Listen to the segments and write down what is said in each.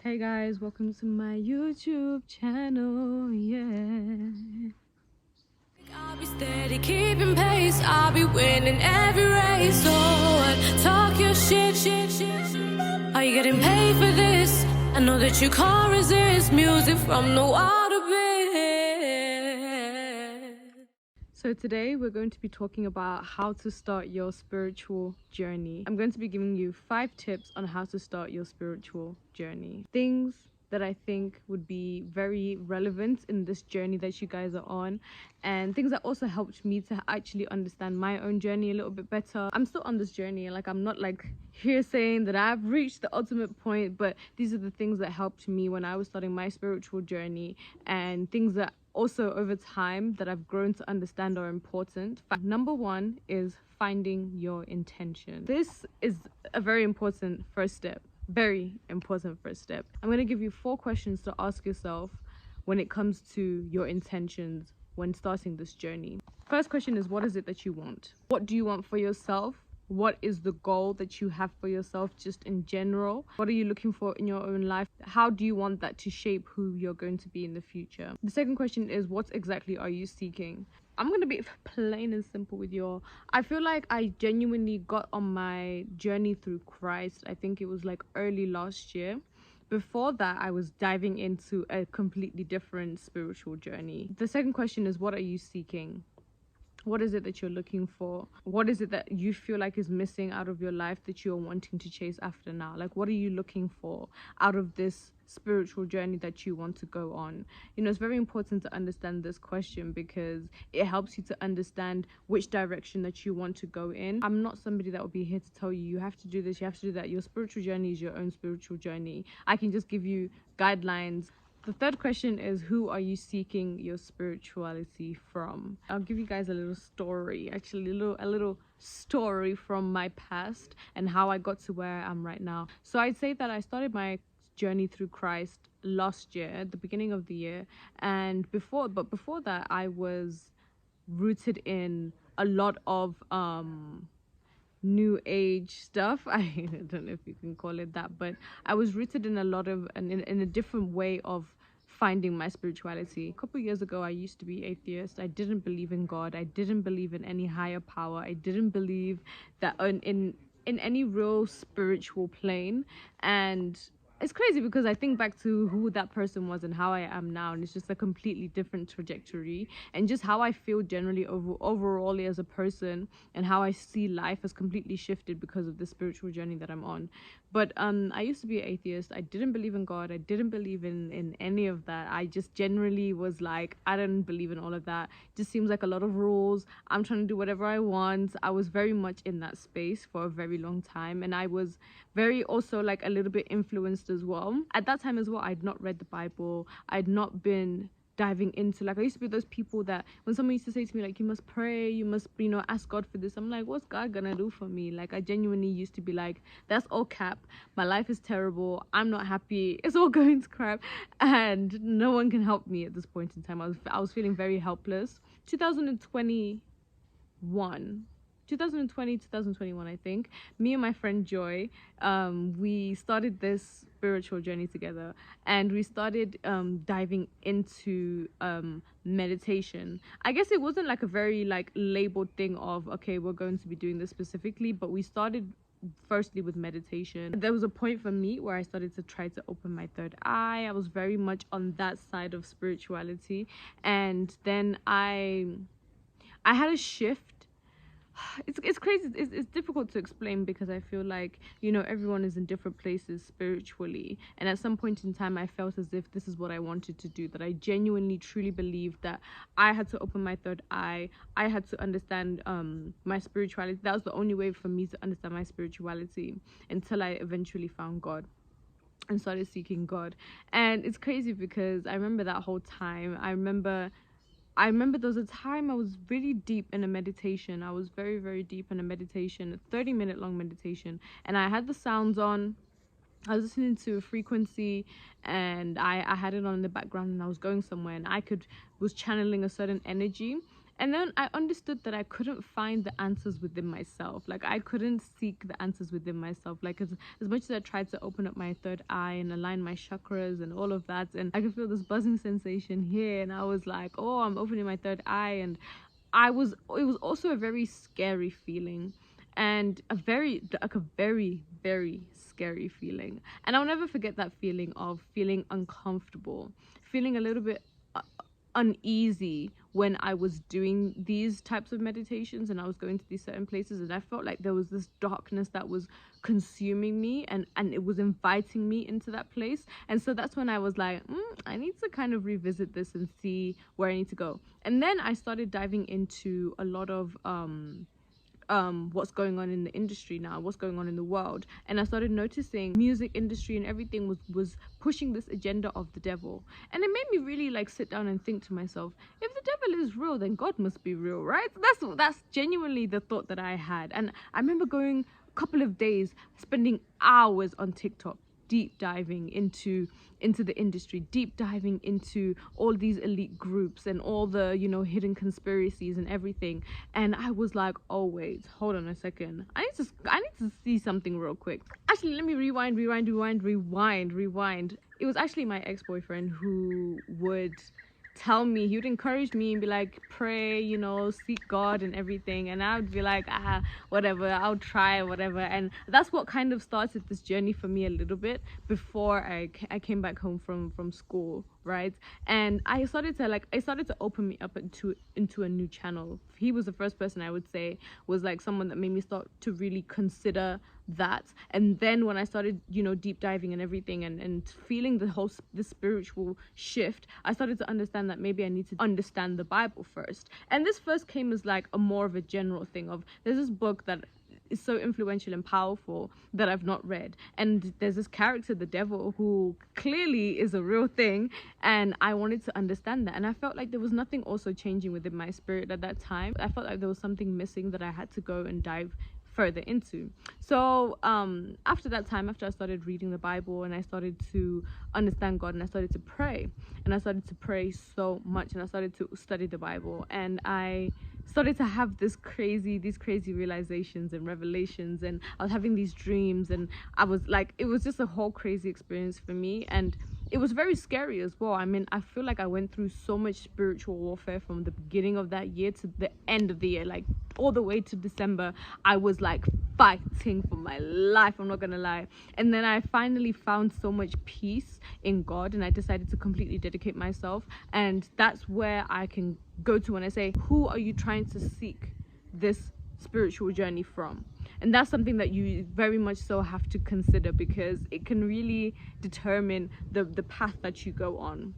Hey guys, welcome to my YouTube channel. I'll be steady, keeping pace. I'll be winning every race. So what? Talk your shit. Are you getting paid for this? I know that you can't resist music from the water bit. So today we're going to be talking about how to start your spiritual journey. I'm going to be giving you 5 tips on how to start your spiritual journey. Things that I think would be very relevant in this journey that you guys are on, and things that also helped me to actually understand my own journey a little bit better. I'm still on this journey, like I'm not like here saying that I've reached the ultimate point, but these are the things that helped me when I was starting my spiritual journey, and things that also over time that I've grown to understand are important. Number 1 is finding your intention. This is a very important first step. Very important first step. I'm going to give you 4 questions to ask yourself when it comes to your intentions when starting this journey. First question is, what is it that you want? What do you want for yourself? What is the goal that you have for yourself just in general? What are you looking for in your own life? How do you want that to shape who you're going to be in the future? The second question is, what exactly are you seeking? I'm going to be plain and simple with you all. I feel like I genuinely got on my journey through Christ. I think it was like early last year. Before that, I was diving into a completely different spiritual journey. The second question is, what are you seeking? What is it that you're looking for? What is it that you feel like is missing out of your life that you're wanting to chase after now? Like, what are you looking for out of this spiritual journey that you want to go on? You know, it's very important to understand this question because it helps you to understand which direction that you want to go in. I'm not somebody that will be here to tell you, you have to do this, you have to do that. Your spiritual journey is your own spiritual journey. I can just give you guidelines. The third question is, who are you seeking your spirituality from? I'll give you guys a little story, actually a little story from my past and how I got to where I am right now. So I'd say that I started my journey through Christ last year, at the beginning of the year, and before that I was rooted in a lot of new age stuff. I don't know if you can call it that, but I was rooted in a lot of in a different way of finding my spirituality. A couple of years ago I used to be atheist. I didn't believe in God. I didn't believe in any higher power. I didn't believe that in any real spiritual plane. And it's crazy because I think back to who that person was and how I am now, and it's just a completely different trajectory, and just how I feel generally overall as a person and how I see life has completely shifted because of the spiritual journey that I'm on. But I used to be an atheist. I didn't believe in God. I didn't believe in any of that. I just generally was like, I don't believe in all of that. It just seems like a lot of rules. I'm trying to do whatever I want. I was very much in that space for a very long time, and I was very also like a little bit influenced as well. At that time as well, I'd not read the Bible. I'd not been diving into, like, I used to be those people that when someone used to say to me like, you must pray, you must, you know, ask God for this, I'm like, what's God gonna do for me? Like, I genuinely used to be like, that's all cap, my life is terrible, I'm not happy, it's all going to crap, and no one can help me at this point in time. I was feeling very helpless. 2021, I think, me and my friend Joy, we started this spiritual journey together, and we started diving into meditation. I guess it wasn't like a very like labeled thing of, okay, we're going to be doing this specifically, but we started firstly with meditation. There was a point for me where I started to try to open my third eye. I was very much on that side of spirituality, and then I had a shift. It's crazy. It's difficult to explain because I feel like, you know, everyone is in different places spiritually, and at some point in time I felt as if this is what I wanted to do, that I genuinely truly believed that I had to open my third eye. I had to understand my spirituality. That was the only way for me to understand my spirituality, until I eventually found God and started seeking God. And it's crazy because I remember that whole time. I remember there was a time I was really deep in a meditation. I was very, very deep in a meditation, a 30-minute long meditation. And I had the sounds on. I was listening to a frequency, and I had it on in the background, and I was going somewhere, and was channeling a certain energy. And then I understood that I couldn't find the answers within myself. Like, I couldn't seek the answers within myself. Like, as much as I tried to open up my third eye and align my chakras and all of that, and I could feel this buzzing sensation here, and I was like, oh, I'm opening my third eye. And it was also a very scary feeling, and a very, like, a very, very scary feeling. And I'll never forget that feeling of feeling uncomfortable, feeling a little bit uneasy when I was doing these types of meditations and I was going to these certain places, and I felt like there was this darkness that was consuming me, and it was inviting me into that place. And so that's when I was like, I need to kind of revisit this and see where I need to go. And then I started diving into a lot of what's going on in the industry now, what's going on in the world. And I started noticing music industry and everything was pushing this agenda of the devil. And it made me really like sit down and think to myself, if the devil is real, then God must be real, right? That's genuinely the thought that I had. And I remember going a couple of days, spending hours on TikTok, deep diving into the industry, deep diving into all these elite groups and all the, you know, hidden conspiracies and everything. And I was like, oh wait, hold on a second, I need to see something real quick. Actually, let me rewind. It was actually my ex-boyfriend who would tell me, he would encourage me and be like, pray, you know, seek God and everything. And I would be like, whatever, I'll try, whatever. And that's what kind of started this journey for me a little bit before I came back home from school, right? And I started to open me up into a new channel. He was the first person I would say was like someone that made me start to really consider that. And then when I started, you know, deep diving and everything and feeling the spiritual shift, I started to understand that maybe I need to understand the Bible first. And this first came as like a more of a general thing of, there's this book that is so influential and powerful that I've not read, and there's this character, the devil, who clearly is a real thing, and I wanted to understand that. And I felt like there was nothing also changing within my spirit at that time. I felt like there was something missing that I had to go and dive further into. So after that time, after I started reading the Bible and I started to understand God and I started to pray, and I started to pray so much, and I started to study the Bible, and I started to have these crazy realizations and revelations, and I was having these dreams, and I was like, it was just a whole crazy experience for me. And it was very scary as well. I mean, I feel like I went through so much spiritual warfare from the beginning of that year to the end of the year, like all the way to December. I was like fighting for my life, I'm not gonna lie. And then I finally found so much peace in God, and I decided to completely dedicate myself. And that's where I can go to when I say, who are you trying to seek this spiritual journey from? And that's something that you very much so have to consider, because it can really determine the path that you go on.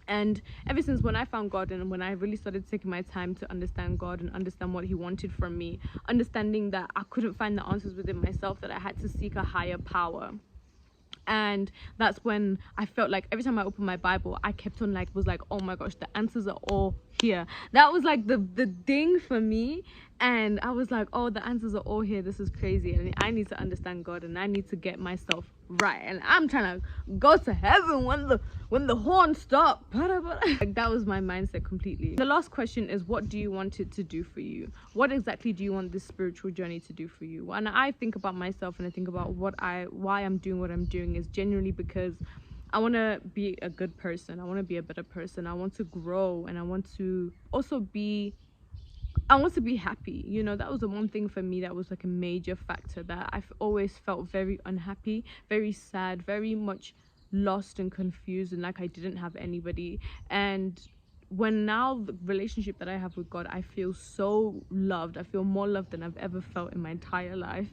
And ever since when I found God, and when I really started taking my time to understand God and understand what he wanted from me, understanding that I couldn't find the answers within myself, that I had to seek a higher power. And that's when I felt like every time I opened my Bible, I kept on was like, oh my gosh, the answers are all here. That was like the ding for me. And I was like, oh, the answers are all here. This is crazy. And I need to understand God, and I need to get myself right. And I'm trying to go to heaven when the horn stopped. Like, that was my mindset completely. The last question is, what do you want it to do for you? What exactly do you want this spiritual journey to do for you? And I think about myself, and I think about why I'm doing what I'm doing is genuinely because I want to be a good person. I want to be a better person. I want to grow, and I want to also be happy. You know, that was the one thing for me that was like a major factor, that I've always felt very unhappy, very sad, very much lost and confused, and like I didn't have anybody. And when now the relationship that I have with God, I feel so loved. I feel more loved than I've ever felt in my entire life.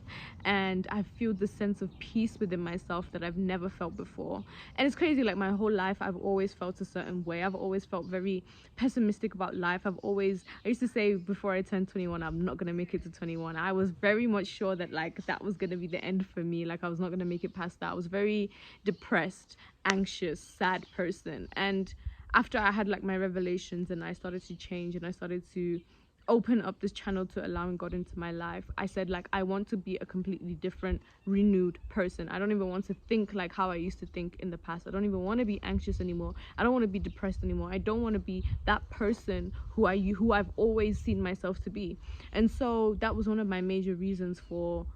And I feel this sense of peace within myself that I've never felt before. And it's crazy, like my whole life, I've always felt a certain way. I've always felt very pessimistic about life. I used to say before I turned 21, I'm not going to make it to 21. I was very much sure that like that was going to be the end for me. Like I was not going to make it past that. I was very depressed, anxious, sad person. And after I had like my revelations and I started to change and I started to open up this channel to allowing God into my life, I said, like, I want to be a completely different, renewed person. I don't even want to think like how I used to think in the past. I don't even want to be anxious anymore. I don't want to be depressed anymore. I don't want to be that person who I've always seen myself to be. And so that was one of my major reasons for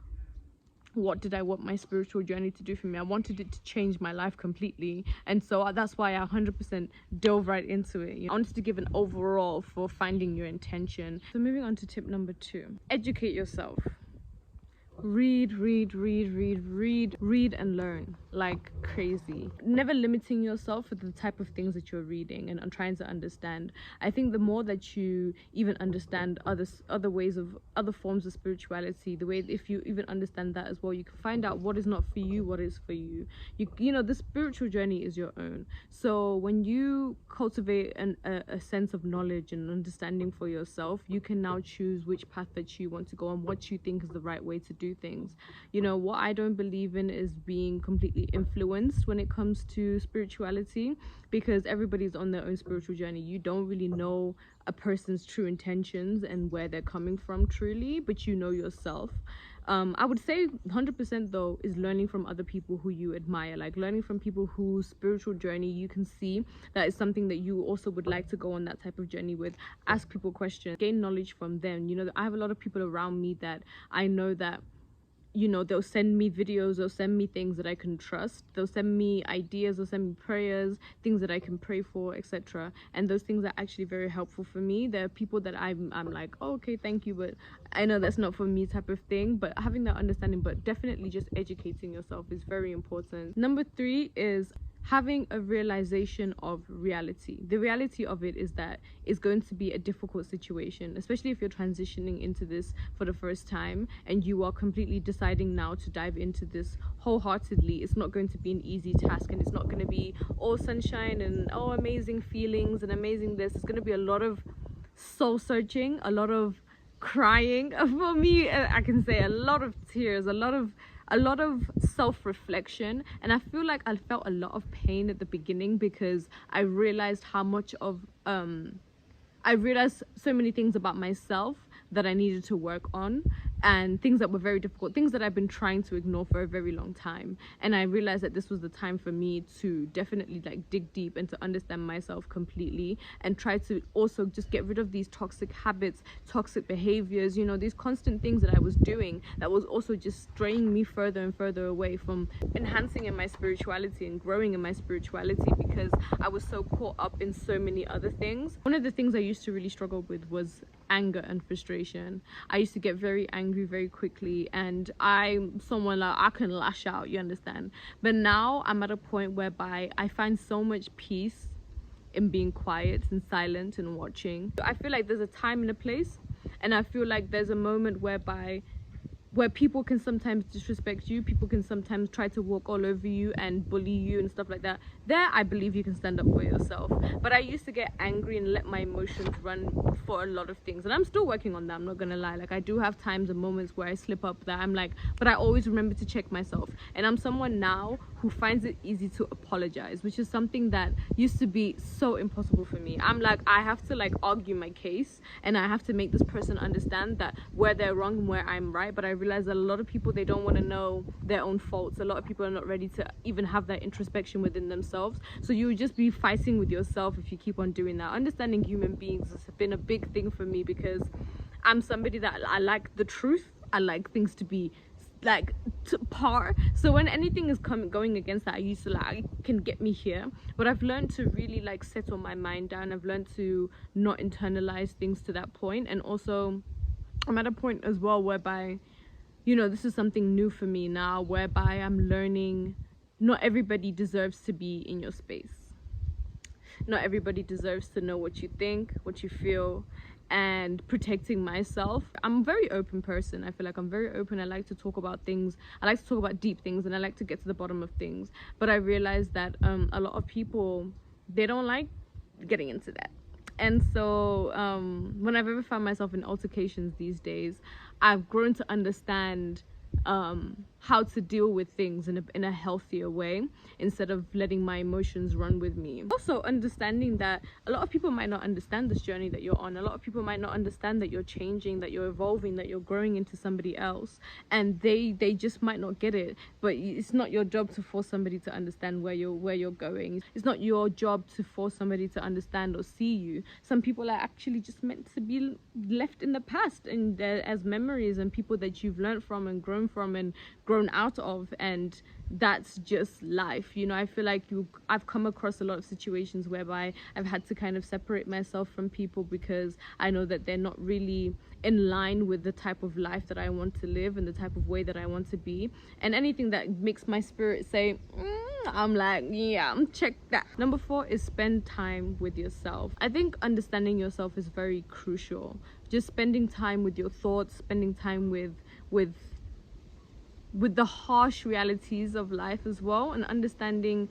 what did I want my spiritual journey to do for me. I wanted it to change my life completely, and so that's why I 100% dove right into it. I wanted to give an overall for finding your intention. So moving on to tip number 2, educate yourself. Read and learn like crazy. Never limiting yourself with the type of things that you're reading and trying to understand. I think the more that you even understand other ways of other forms of spirituality, the way if you even understand that as well, you can find out what is not for you, what is for you. You know, the spiritual journey is your own. So when you cultivate a sense of knowledge and understanding for yourself, you can now choose which path that you want to go and what you think is the right way to do things. You know, what I don't believe in is being completely influenced when it comes to spirituality, because everybody's on their own spiritual journey. You don't really know a person's true intentions and where they're coming from truly, but you know yourself. I would say 100% though is learning from other people who you admire, like learning from people whose spiritual journey you can see that is something that you also would like to go on that type of journey with. Ask people questions, gain knowledge from them. You know, I have a lot of people around me that I know that, you know, they'll send me videos, they'll send me things that I can trust, they'll send me ideas, they'll send me prayers, things that I can pray for, etc. And those things are actually very helpful for me. There are people that I'm like, oh, okay, thank you, but I know that's not for me type of thing. But having that understanding, but definitely just educating yourself is very important. Number 3 is having a realization of reality. The reality of it is that it's going to be a difficult situation, especially if you're transitioning into this for the first time and you are completely deciding now to dive into this wholeheartedly. It's not going to be an easy task, and it's not going to be all sunshine and amazing feelings and amazing this. It's going to be a lot of soul searching, a lot of crying. For me, I can say a lot of tears, a lot of self-reflection. And I feel like I felt a lot of pain at the beginning because I realized how much of I realized so many things about myself that I needed to work on, and things that were very difficult, things that I've been trying to ignore for a very long time. And I realized that this was the time for me to definitely like dig deep and to understand myself completely, and try to also just get rid of these toxic habits, toxic behaviors, you know, these constant things that I was doing that was also just straying me further and further away from enhancing in my spirituality and growing in my spirituality, because I was so caught up in so many other things. One of the things I used to really struggle with was anger and frustration. I used to get very angry very quickly, and I'm someone like I can lash out, you understand. But now I'm at a point whereby I find so much peace in being quiet and silent and watching. I feel like there's a time and a place, and I feel like there's a moment where people can sometimes disrespect you, people can sometimes try to walk all over you and bully you and stuff like that. There, I believe you can stand up for yourself. But I used to get angry and let my emotions run for a lot of things. And I'm still working on that, I'm not gonna lie. Like, I do have times and moments where I slip up that I'm like, but I always remember to check myself. And I'm someone now who finds it easy to apologize, which is something that used to be so impossible for me. I'm like, I have to like argue my case, and I have to make this person understand that where they're wrong and where I'm right. But I realize that a lot of people, they don't want to know their own faults. A lot of people are not ready to even have that introspection within themselves. So you would just be fighting with yourself if you keep on doing that. Understanding human beings has been a big thing for me, because I'm somebody that I like the truth. I like things to be like to par. So when anything is going against that, I used to like, it can get me here. But I've learned to really like settle my mind down. I've learned to not internalize things to that point. And also I'm at a point as well whereby, you know, this is something new for me now, whereby I'm learning not everybody deserves to be in your space. Not everybody deserves to know what you think, what you feel, and protecting myself. I'm a very open person. I feel like I'm very open. I like to talk about things. I like to talk about deep things, and I like to get to the bottom of things. But I realize that a lot of people, they don't like getting into that. And so when I've ever found myself in altercations these days, I've grown to understand how to deal with things in a healthier way, instead of letting my emotions run with me. Also understanding that a lot of people might not understand this journey that you're on. A lot of people might not understand that you're changing, that you're evolving, that you're growing into somebody else, and they just might not get it. But it's not your job to force somebody to understand where you're going. It's not your job to force somebody to understand or see you. Some people are actually just meant to be left in the past and as memories, and people that you've learned from and grown out of, and that's just life. I feel like I've come across a lot of situations whereby I've had to kind of separate myself from people because I know that they're not really in line with the type of life that I want to live and the type of way that I want to be, and anything that makes my spirit say I'm like, yeah, check that. Number 4 is spend time with yourself. I think understanding yourself is very crucial. Just spending time with your thoughts, spending time with the harsh realities of life as well, and understanding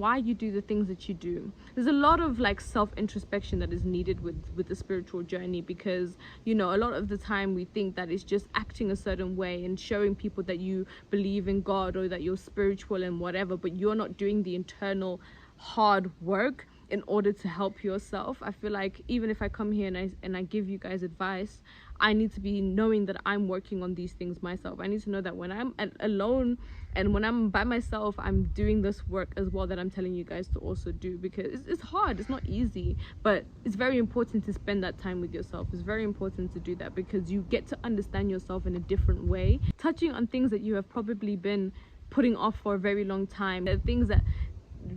why you do the things that you do. There's a lot of like self-introspection that is needed with the spiritual journey, because a lot of the time we think that it's just acting a certain way and showing people that you believe in God or that you're spiritual and whatever, but you're not doing the internal hard work in order to help yourself. I feel like even if I come here and I give you guys advice, I need to be knowing that I'm working on these things myself. I need to know that when I'm alone and when I'm by myself, I'm doing this work as well that I'm telling you guys to also do, because it's hard, it's not easy, but it's very important to spend that time with yourself. It's very important to do that because you get to understand yourself in a different way, touching on things that you have probably been putting off for a very long time. The things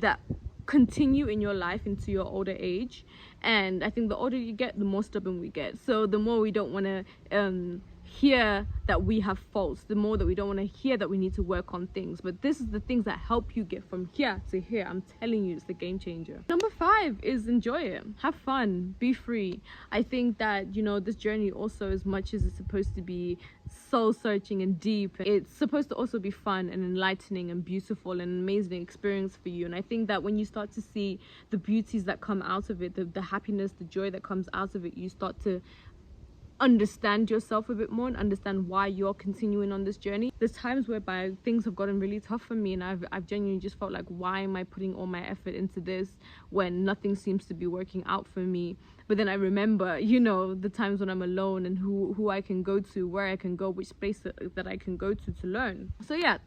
that continue in your life into your older age, and I think the older you get, the more stubborn we get. So the more we don't want to hear that we have faults, the more that we don't want to hear that we need to work on things. But this is the things that help you get from here to here. I'm telling you, it's the game changer. Number 5 is enjoy it. Have fun, be free. I think that this journey also, as much as it's supposed to be soul searching and deep, it's supposed to also be fun and enlightening and beautiful and an amazing experience for you. And I think that when you start to see the beauties that come out of it, the happiness, the joy that comes out of it, you start to understand yourself a bit more and understand why you're continuing on this journey. There's times whereby things have gotten really tough for me, and I've genuinely just felt like, why am I putting all my effort into this when nothing seems to be working out for me? But then I remember the times when I'm alone and who I can go to, where I can go, which place that I can go to learn. So yeah,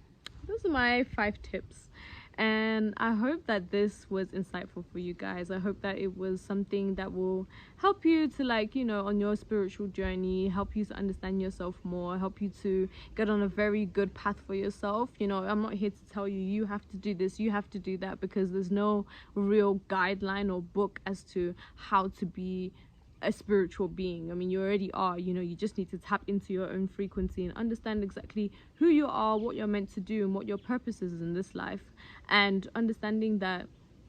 those are my 5 tips. And I hope that this was insightful for you guys. I hope that it was something that will help you to on your spiritual journey, help you to understand yourself more, help you to get on a very good path for yourself. I'm not here to tell you have to do this, you have to do that, because there's no real guideline or book as to how to be a spiritual being. I mean, you already are. You just need to tap into your own frequency and understand exactly who you are, what you're meant to do, and what your purpose is in this life. And understanding that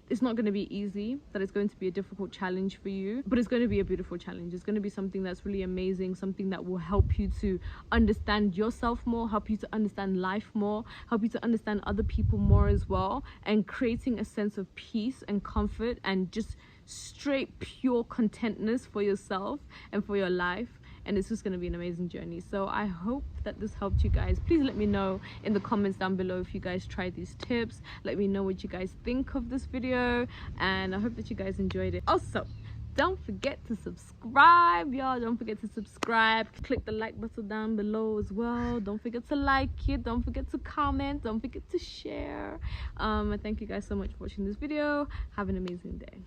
it's not going to be easy, that it's going to be a difficult challenge for you, but it's going to be a beautiful challenge. It's going to be something that's really amazing, something that will help you to understand yourself more, help you to understand life more, help you to understand other people more as well, and creating a sense of peace and comfort and just straight pure contentness for yourself and for your life. And it's just going to be an amazing journey. So I hope that this helped you guys. Please let me know in the comments down below if you guys tried these tips. Let me know what you guys think of this video, and I hope that you guys enjoyed it. Also, don't forget to subscribe, y'all. Don't forget to subscribe. Click the like button down below as well. Don't forget to like it. Don't forget to comment. Don't forget to share. And thank you guys so much for watching this video. Have an amazing day.